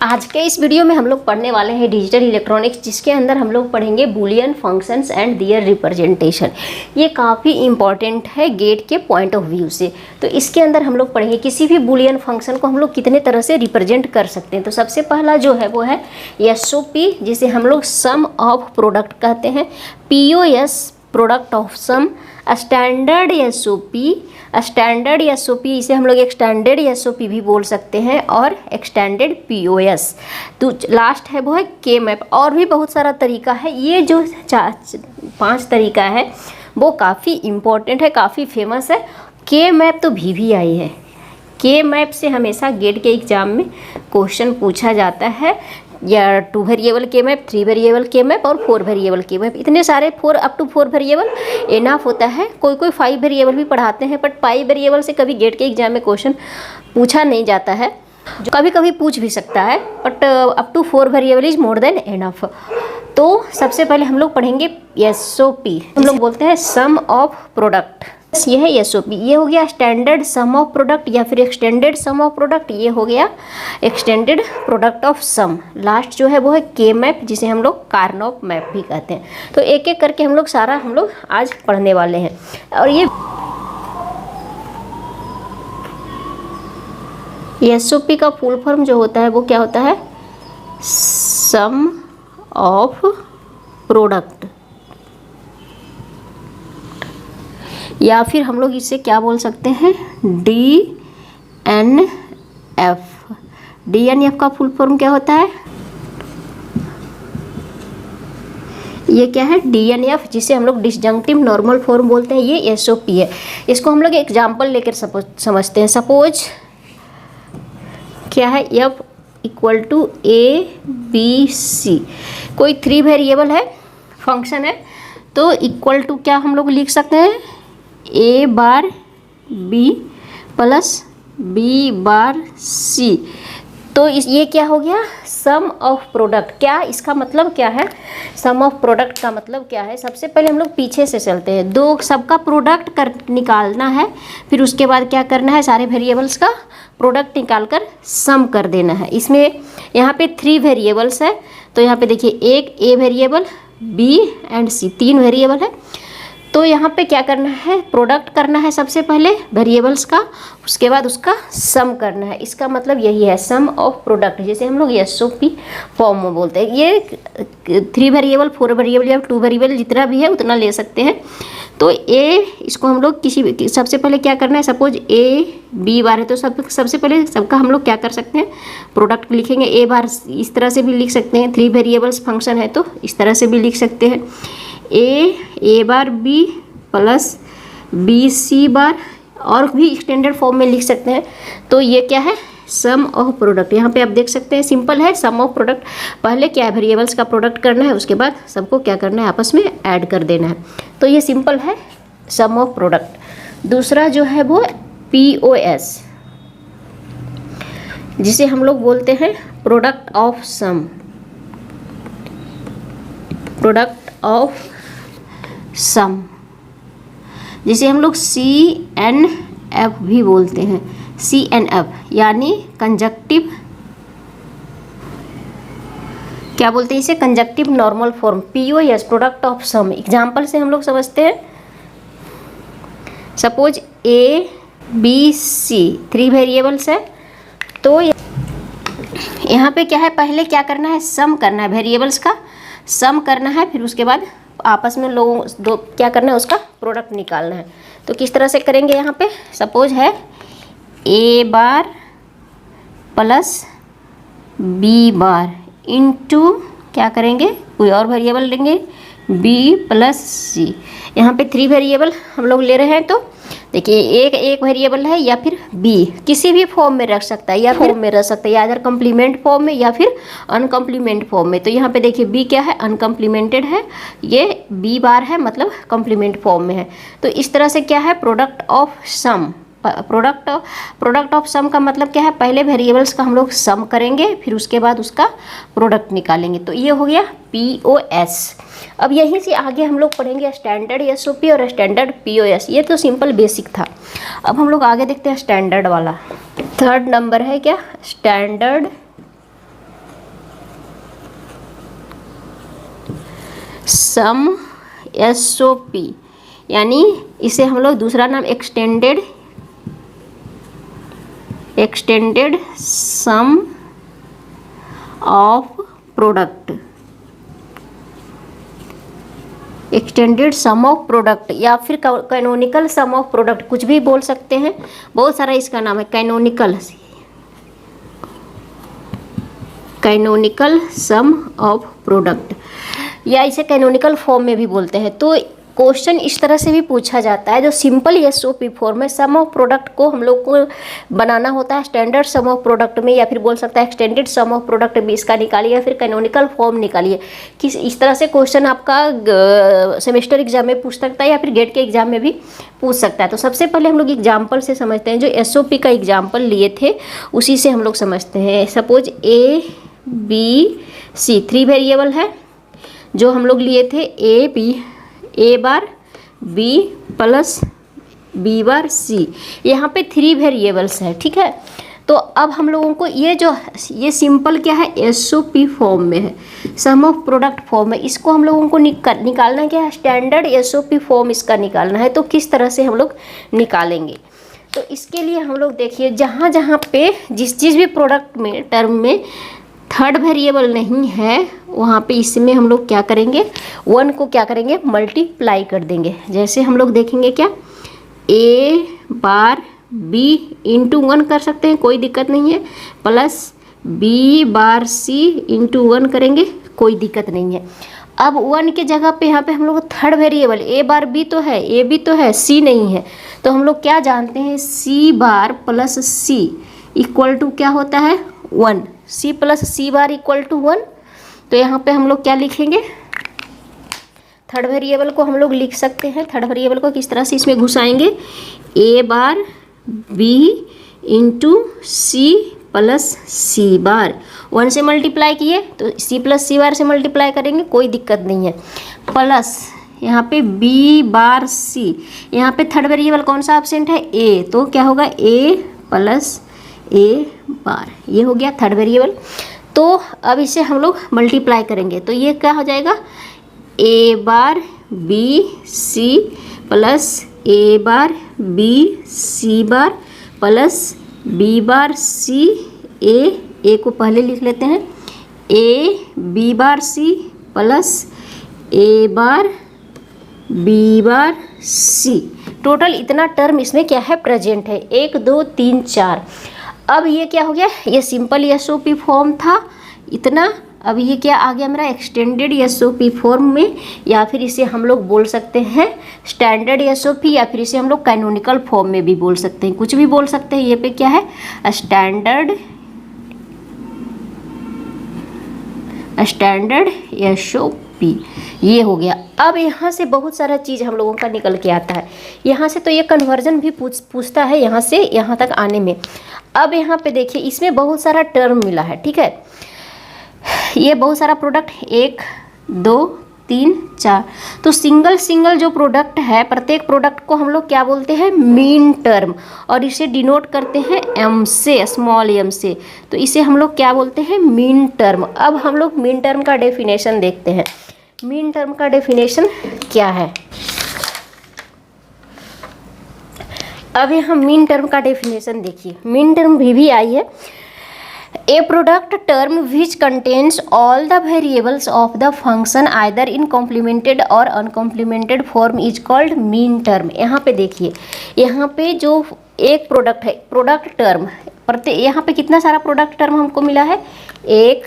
आज के इस वीडियो में हम लोग पढ़ने वाले हैं डिजिटल इलेक्ट्रॉनिक्स, जिसके अंदर हम लोग पढ़ेंगे Boolean functions and their representation. ये काफ़ी इंपॉर्टेंट है गेट के पॉइंट ऑफ व्यू से। तो इसके अंदर हम लोग पढ़ेंगे किसी भी बूलियन फंक्शन को हम लोग कितने तरह से रिप्रेजेंट कर सकते हैं। तो सबसे पहला जो है वो है एसओपी, जिसे हम लोग सम ऑफ प्रोडक्ट कहते हैं। POS, product of sum. Standard SOP, standard SOP इसे हम लोग एक्सटेंडेड एसओपी भी बोल सकते हैं, और एक्सटेंडेड पीओएस। तो लास्ट है वो है के मैप। और भी बहुत सारा तरीका है। ये जो 5 तरीका है वो काफ़ी इम्पोर्टेंट है, काफ़ी फेमस है। के मैप तो VVI है। के मैप से हमेशा गेट के एग्जाम में क्वेश्चन पूछा जाता है, या 2 वेरिएबल के मैप, 3 वेरिएबल के मैप और 4 वेरिएबल के मैप। इतने सारे 4 अप टू 4 वेरिएबल इनफ होता है। कोई 5 वेरिएबल भी पढ़ाते हैं, बट 5 वेरिएबल से कभी गेट के एग्जाम में क्वेश्चन पूछा नहीं जाता है। जो कभी कभी पूछ भी सकता है, but up to 4 variable is more than enough. तो सबसे पहले हम लोग पढ़ेंगे एसओपी। हम लोग बोलते हैं सम ऑफ प्रोडक्ट। ये है एसओपी। ये हो गया स्टैंडर्ड सम ऑफ प्रोडक्ट या फिर एक्सटेंडेड सम ऑफ प्रोडक्ट। ये हो गया extended product of sum. Last जो है वो है के मैप, जिसे हम लोग कार्नोप मैप भी कहते हैं। तो एक एक करके हम लोग आज पढ़ने वाले हैं। और ये एसओपी का फुल फॉर्म जो होता है वो क्या होता है? सम ऑफ प्रोडक्ट, या फिर हम लोग इसे क्या बोल सकते हैं? DNF। DNF का फुल फॉर्म क्या होता है? ये क्या है? DNF, जिसे हम लोग डिसजंक्टिव नॉर्मल फॉर्म बोलते हैं। ये एसओपी है। इसको हम लोग एग्जाम्पल लेकर समझते हैं। सपोज क्या है? F = ABC। कोई 3 वेरिएबल है, फंक्शन है, तो इक्वल टू क्या हम लोग लिख सकते हैं? A⁻B + B⁻C। तो ये क्या हो गया? सम ऑफ प्रोडक्ट। क्या इसका मतलब क्या है? सम ऑफ प्रोडक्ट का मतलब क्या है? सबसे पहले हम लोग पीछे से चलते हैं। दो सबका प्रोडक्ट निकालना है, फिर उसके बाद क्या करना है? सारे वेरिएबल्स का प्रोडक्ट निकाल कर सम कर देना है। इसमें यहाँ पे 3 वेरिएबल्स है, तो यहाँ पे देखिए एक A variable, B and C 3 variable है। तो यहाँ पे क्या करना है? प्रोडक्ट करना है सबसे पहले वेरिएबल्स का, उसके बाद उसका सम करना है। इसका मतलब यही है सम ऑफ प्रोडक्ट, जैसे हम लोग एसओपी फॉर्म में बोलते हैं। ये 3 वेरिएबल, 4 वेरिएबल या 2 वेरिएबल जितना भी है उतना ले सकते हैं। तो इसको हम लोग सबसे पहले क्या करना है? सपोज A⁻B है, तो सबसे पहले सबका हम लोग क्या कर सकते हैं? प्रोडक्ट लिखेंगे। A⁻, इस तरह से भी लिख सकते हैं। 3 वेरिएबल्स फंक्शन है तो इस तरह से भी लिख सकते हैं। A⁻B + BC⁻, और भी एक्सटेंडेड फॉर्म में लिख सकते हैं। तो ये क्या है? सम ऑफ प्रोडक्ट। यहाँ पे आप देख सकते हैं, सिंपल है। सम ऑफ प्रोडक्ट, पहले क्या है? वेरिएबल्स का प्रोडक्ट करना है, उसके बाद सबको क्या करना है? आपस में ऐड कर देना है। तो ये सिंपल है सम ऑफ प्रोडक्ट। दूसरा जो है वो POS, जिसे हम लोग बोलते हैं product of sum. Product of sum, जिसे हम लोग CNF भी बोलते हैं। CNF यानी कंजक्टिव, क्या बोलते हैं इसे? Conjunctive normal form. POS, product of sum. Example से हम लोग समझते हैं। सपोज ABC 3 वेरिएबल्स है, तो यहाँ पे क्या है? पहले क्या करना है? सम करना है, वेरिएबल्स का सम करना है, फिर उसके बाद आपस में लोगों क्या करना है? उसका प्रोडक्ट निकालना है। तो किस तरह से करेंगे? यहाँ पे सपोज है A⁻ + B⁻ इंटू क्या करेंगे? कोई और वेरिएबल लेंगे, B + C। यहाँ पे 3 वेरिएबल हम लोग ले रहे हैं, तो देखिए एक वेरिएबल है, या फिर B किसी भी फॉर्म में रख सकता है, या फॉर्म में रख सकता है, या अदर कम्प्लीमेंट फॉर्म में या फिर अनकम्प्लीमेंट फॉर्म में। तो यहाँ पे देखिए B क्या है? अनकम्प्लीमेंटेड है। ये B⁻ है, मतलब कम्प्लीमेंट फॉर्म में है। तो इस तरह से क्या है? Product of sum. Product of sum का मतलब क्या है? पहले वेरिएबल्स का हम लोग सम करेंगे, फिर उसके बाद उसका प्रोडक्ट निकालेंगे। तो ये हो गया POS। अब यहीं से आगे हम लोग पढ़ेंगे स्टैंडर्ड एसओपी और स्टैंडर्ड POS। ये तो सिंपल बेसिक था। अब हम लोग आगे देखते हैं स्टैंडर्ड वाला। 3rd नंबर है क्या? स्टैंडर्ड सम SOP, यानी इसे हम लोग दूसरा नाम extended sum of product, extended sum of product या फिर कैनोनिकल सम ऑफ प्रोडक्ट, कुछ भी बोल सकते हैं, बहुत सारा इसका नाम है। कैनोनिकल सम ऑफ प्रोडक्ट, या इसे कैनोनिकल फॉर्म में भी बोलते हैं। तो क्वेश्चन इस तरह से भी पूछा जाता है, जो सिंपल SOP फॉर्म है, सम ऑफ प्रोडक्ट को हम लोग को बनाना होता है स्टैंडर्ड सम ऑफ प्रोडक्ट में, या फिर बोल सकता है एक्सटेंडेड सम ऑफ प्रोडक्ट में इसका निकालिए, या फिर कैनोनिकल फॉर्म निकालिए। किस इस तरह से क्वेश्चन आपका सेमेस्टर एग्जाम में पूछ सकता है, या फिर गेट के एग्जाम में भी पूछ सकता है। तो सबसे पहले हम लोग एग्जाम्पल से समझते हैं, जो SOP का एग्जाम्पल लिए थे उसी से हम लोग समझते हैं। सपोज ABC 3 वेरिएबल है जो हम लोग लिए थे, A bar B plus B bar C, यहाँ पे 3 वेरिएबल्स है, ठीक है। तो अब हम लोगों को ये सिंपल क्या है, SOP फॉर्म में है, सम ऑफ प्रोडक्ट फॉर्म है, इसको हम लोगों को निकालना क्या है, स्टैंडर्ड SOP फॉर्म इसका निकालना है। तो किस तरह से हम लोग निकालेंगे, तो इसके लिए हम लोग देखिए, जहाँ जहाँ पे जिस भी प्रोडक्ट में टर्म में थर्ड वेरिएबल नहीं है, वहाँ पे इसमें हम लोग क्या करेंगे, 1 को क्या करेंगे, मल्टीप्लाई कर देंगे। जैसे हम लोग देखेंगे क्या, A बार B इंटू 1 कर सकते हैं, कोई दिक्कत नहीं है, प्लस B बार C इंटू 1 करेंगे, कोई दिक्कत नहीं है। अब 1 के जगह पे यहाँ पे हम लोग third variable A bar B तो है, A भी तो है, C नहीं है, तो हम लोग क्या जानते हैं, C bar plus C equal to क्या होता है, 1, C plus C bar equal to 1। तो यहाँ पे हम लोग क्या लिखेंगे, थर्ड वेरिएबल को हम लोग लिख सकते हैं। थर्ड वेरिएबल को किस तरह से इसमें घुसाएंगे, A bar B into C plus C बार, 1 से मल्टीप्लाई किए तो C प्लस C बार से मल्टीप्लाई करेंगे, कोई दिक्कत नहीं है, प्लस यहाँ पे B बार C, यहाँ पे थर्ड वेरिएबल कौन सा एब्सेंट है, A, तो क्या होगा A प्लस A बार, ये हो गया थर्ड वेरिएबल। तो अब इसे हम लोग मल्टीप्लाई करेंगे, तो ये क्या हो जाएगा, A bar B C plus A bar B C bar plus B bar C A को पहले लिख लेते हैं, A B bar C plus A bar B bar C, total इतना टर्म इसमें क्या है, प्रेजेंट है, 1 2 3 4। अब ये क्या हो गया, ये सिंपल SOP फॉर्म था इतना, अब ये क्या आ गया मेरा, एक्सटेंडेड SOP फॉर्म में, या फिर इसे हम लोग बोल सकते हैं स्टैंडर्ड SOP, या फिर इसे हम लोग कैनोनिकल फॉर्म में भी बोल सकते हैं, कुछ भी बोल सकते हैं। ये पे क्या है, स्टैंडर्ड SOP, ये हो गया। अब यहाँ से बहुत सारा चीज़ हम लोगों का निकल के आता है, यहाँ से तो ये कन्वर्जन भी पूछता है यहाँ से यहाँ तक आने में। अब यहाँ पे देखिए, इसमें बहुत सारा टर्म मिला है, ठीक है, ये बहुत सारा प्रोडक्ट 1 2 3 4, तो सिंगल जो प्रोडक्ट है, प्रत्येक प्रोडक्ट को हम लोग क्या बोलते हैं, मीन टर्म, और इसे डिनोट करते हैं M से, स्मॉल m से, तो इसे हम लोग क्या बोलते हैं, मीन टर्म। अब हम लोग मीन टर्म का डेफिनेशन देखते हैं, मीन टर्म का डेफिनेशन क्या है। अब यहाँ मीन टर्म का डेफिनेशन देखिए, मीन टर्म भी आई है, a product term which contains all the variables of the function either in complemented और uncomplemented form is called min term. यहाँ पे देखिए, यहाँ पे जो एक प्रोडक्ट है, प्रोडक्ट टर्म, यहाँ पे कितना सारा प्रोडक्ट टर्म हमको मिला है, एक,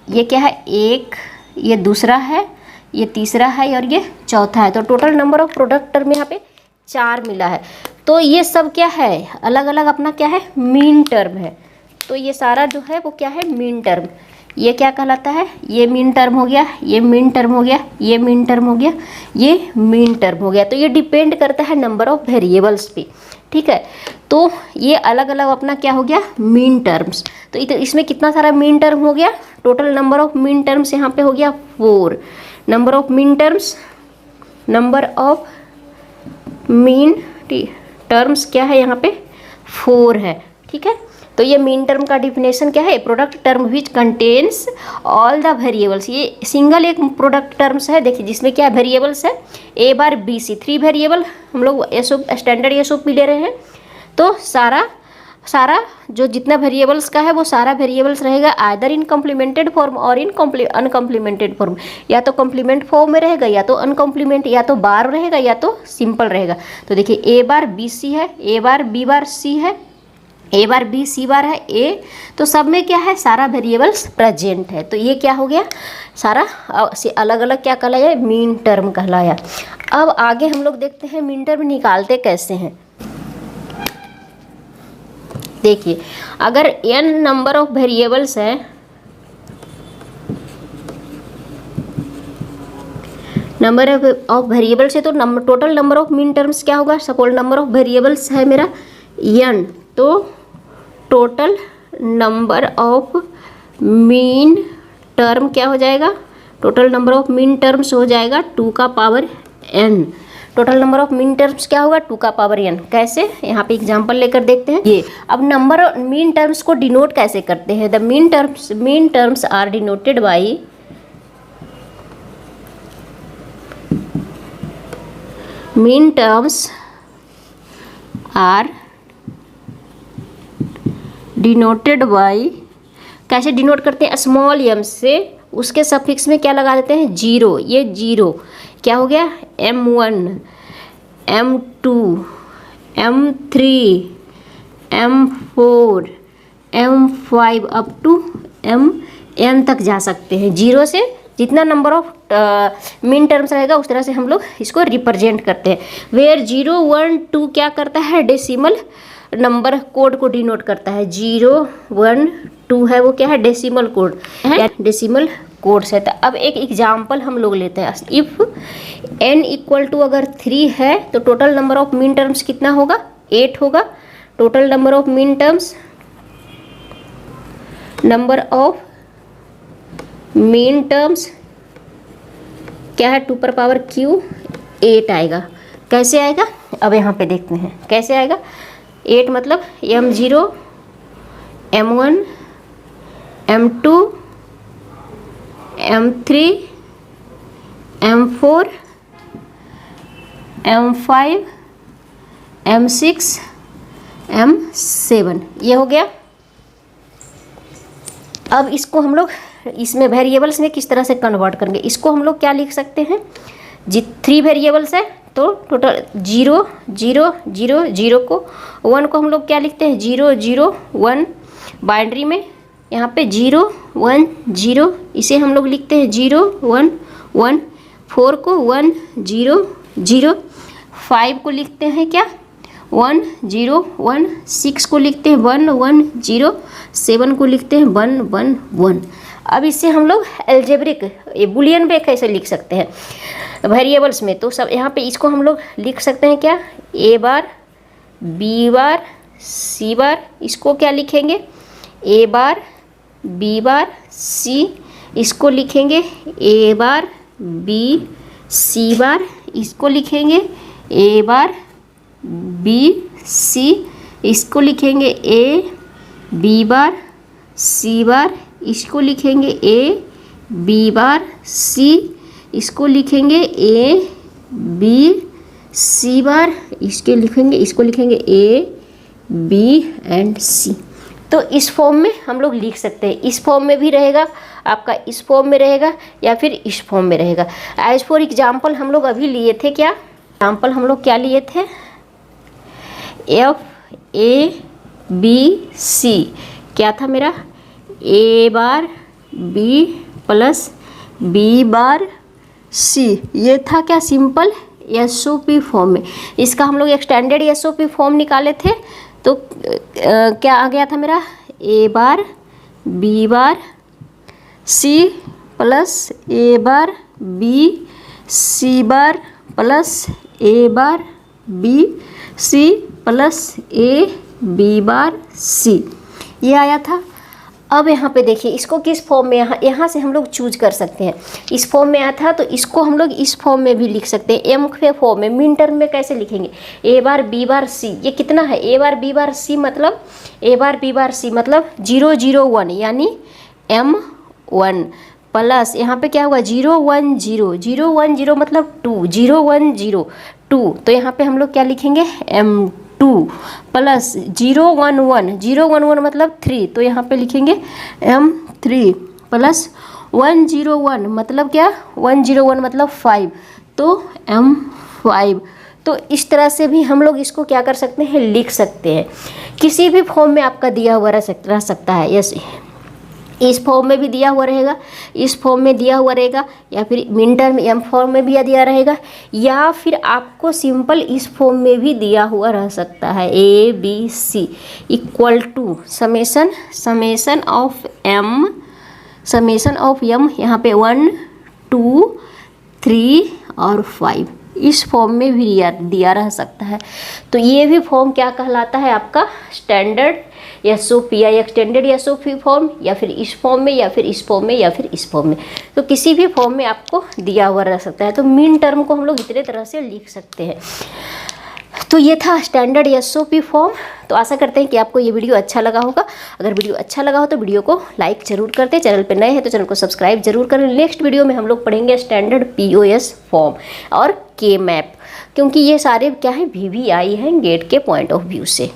ये क्या है, एक, ये दूसरा है, ये तीसरा है, और ये चौथा है। तो total number of product term यहाँ पे 4 मिला है। तो ये सब क्या है, अलग अलग अपना क्या है, मीन टर्म है। तो ये सारा जो है वो क्या है, मीन टर्म। ये क्या कहलाता है, ये मीन टर्म हो गया, ये मीन टर्म हो गया, ये मीन टर्म हो गया, ये मीन टर्म हो गया। तो ये डिपेंड करता है नंबर ऑफ वेरिएबल्स पे, ठीक है। तो ये अलग अलग अपना क्या हो गया, मीन टर्म्स। तो इसमें कितना सारा मीन टर्म हो गया, total number of mean terms यहाँ पे हो गया 4। Number of mean terms, number of mean terms क्या है यहाँ पे 4 है, ठीक है। तो ये मीन टर्म का डिफिनेशन क्या है, product term which contains all the variables. ये सिंगल एक प्रोडक्ट टर्म्स है, देखिए जिसमें क्या वेरिएबल्स है ए बार बी सी, 3 वेरिएबल हम लोग एसओ स्टैंडर्ड एसओपी ले रहे हैं। तो सारा जो जितना वेरिएबल्स का है वो सारा वेरिएबल्स रहेगा आइदर इन कॉम्प्लीमेंटेड फॉर्म और इन अनकॉम्प्लीमेंटेड फॉर्म, या तो कॉम्प्लीमेंट फॉर्म में रहेगा या तो अनकॉम्प्लीमेंट, या तो बार रहेगा या तो सिंपल रहेगा। तो देखिए ए बार बी सी है, ए बार बी बार सी है, ए बार बी सी बार है ए, तो सब में क्या है, सारा वेरिएबल्स प्रेजेंट है। तो ये क्या हो गया, सारा से अलग अलग क्या कहलाया, मीन टर्म कहलाया। अब आगे हम लोग देखते हैं मीन टर्म निकालते कैसे हैं। देखिए अगर n नंबर ऑफ वेरिएबल्स है, नंबर ऑफ वेरिएबल्स है, तो total number of mean terms क्या होगा, सपोज नंबर ऑफ वेरिएबल्स है मेरा n, तो total number of mean term क्या हो जाएगा, total number of mean terms हो जाएगा 2 का power n। Total number of mean terms क्या होगा, 2 का पावर n। कैसे, यहाँ पे एग्जांपल लेकर देखते हैं। ये अब नंबर मीन टर्म्स को डिनोट कैसे करते हैं, the min terms are denoted by min terms are denoted by, कैसे डिनोट करते हैं, स्मॉल m से उसके सफिक्स में क्या लगा देते हैं, जीरो। ये जीरो क्या हो गया, m1 m2 m3 m4 m5 up to mn तक जा सकते हैं। जीरो से जितना नंबर ऑफ मीन टर्म्स रहेगा उस तरह से हम लोग इसको रिप्रेजेंट करते हैं। वेयर 0 1 2 क्या करता है, डेसिमल नंबर कोड को डिनोट करता है। 0 1 2 है वो क्या है, डेसिमल कोड है, डेसिमल कोड है। तो अब एक एग्जाम्पल हम लोग लेते हैं। इफ़ n इक्वल टू अगर 3 है तो total number of mean terms कितना होगा, 8 होगा। Total number of mean terms, number of mean terms क्या है, 2 पर पावर q 8 आएगा। कैसे आएगा, अब यहाँ पे देखते हैं कैसे आएगा। 8 मतलब m0 m1 m2 m3 m4 m5 m6 m7, ये हो गया। अब इसको हम लोग इसमें वेरिएबल्स में किस तरह से कन्वर्ट करेंगे, इसको हम लोग क्या लिख सकते हैं, 3 वेरिएबल्स है तो टोटल 0 0 0 0 को 1 को हम लोग क्या लिखते हैं, 0 0 1। बाइनरी में यहाँ पे 0 1 0, इसे हम लोग लिखते हैं 0 1 1। 4 को 1 0 0, 5 को लिखते हैं क्या, 1 0 1, 6 को लिखते हैं 1 1 0, 7 को लिखते हैं 1 1 1। अब इससे हम लोग एल्जेब्रिक बुलियन में कैसे लिख सकते हैं वेरिएबल्स में, तो सब यहाँ पे इसको हम लोग लिख सकते हैं क्या, a bar b bar c बार, इसको क्या लिखेंगे a bar b bar c, इसको लिखेंगे a बार b c बार, इसको लिखेंगे a बार b c, इसको लिखेंगे a b बार c बार, इसको लिखेंगे a b बार c, इसको लिखेंगे a b c बार, इसको लिखेंगे a b एंड c। तो इस फॉर्म में हम लोग लिख सकते हैं। इस फॉर्म में भी रहेगा आपका, इस फॉर्म में रहेगा या फिर इस फॉर्म में रहेगा। एज फॉर एग्जाम्पल हम लोग अभी लिए थे क्या, एग्जाम्पल हम लोग क्या लिए थे, f a b c, क्या था मेरा, a bar b plus b bar c, ये था क्या, सिंपल एसओपी फॉर्म में। इसका हम लोग एक्सटेंडेड एसओपी फॉर्म निकाले थे तो क्या आ गया था मेरा, a bar b bar c plus a bar b c bar plus a bar b c plus a b bar c, ये आया था। अब यहाँ पे देखिए इसको किस फॉर्म में, यहाँ से हम लोग चूज कर सकते हैं। इस फॉर्म में आया था तो इसको हम लोग इस फॉर्म में भी लिख सकते हैं, एम के फॉर्म में। मिन टर्म में कैसे लिखेंगे, ए बार बी बार सी, ये कितना है ए बार बी बार सी मतलब ए बार बी बार सी मतलब 0 0 1 यानी M1 प्लस यहाँ पे क्या होगा 0 1 0 0 1 0 मतलब 2 0 1 0 2, तो यहाँ पे हम लोग क्या लिखेंगे M2 प्लस 0 1 1 0 1 1 मतलब 3, तो यहाँ पे लिखेंगे M3 प्लस 1 0 1 मतलब क्या 1 0 1 मतलब 5, तो M5। तो इस तरह से भी हम लोग इसको क्या कर सकते हैं, लिख सकते हैं। किसी भी फॉर्म में आपका दिया हुआ रह सकता है। यस, इस फॉर्म में भी दिया हुआ रहेगा, इस फॉर्म में दिया हुआ रहेगा, या फिर मिन टर्म एम फॉर्म में भी दिया रहेगा, या फिर आपको सिंपल इस फॉर्म में भी दिया हुआ रह सकता है। A B C equal to summation of M यहाँ पे 1 2 3 और 5 इस फॉर्म में भी दिया रह सकता है। तो ये भी फॉर्म क्या कहलाता है आपका, स्टैंडर्ड एसओपी या एक्सटेंडेड एसओपी फॉर्म, या फिर इस फॉर्म में, या फिर इस फॉर्म में, या फिर इस फॉर्म में। तो किसी भी फॉर्म में आपको दिया हुआ रह सकता है। तो मिन टर्म को हम लोग इतने तरह से लिख सकते हैं। तो ये था स्टैंडर्ड एसओपी फॉर्म। तो आशा करते हैं कि आपको ये वीडियो अच्छा लगा होगा। अगर वीडियो अच्छा लगा हो तो वीडियो को लाइक जरूर करते, चैनल पे नए हैं तो चैनल को सब्सक्राइब जरूर करें। नेक्स्ट वीडियो में हम लोग पढ़ेंगे स्टैंडर्ड पीओएस फॉर्म और के मैप, क्योंकि ये सारे क्या है VVI हैं गेट के पॉइंट ऑफ व्यू से।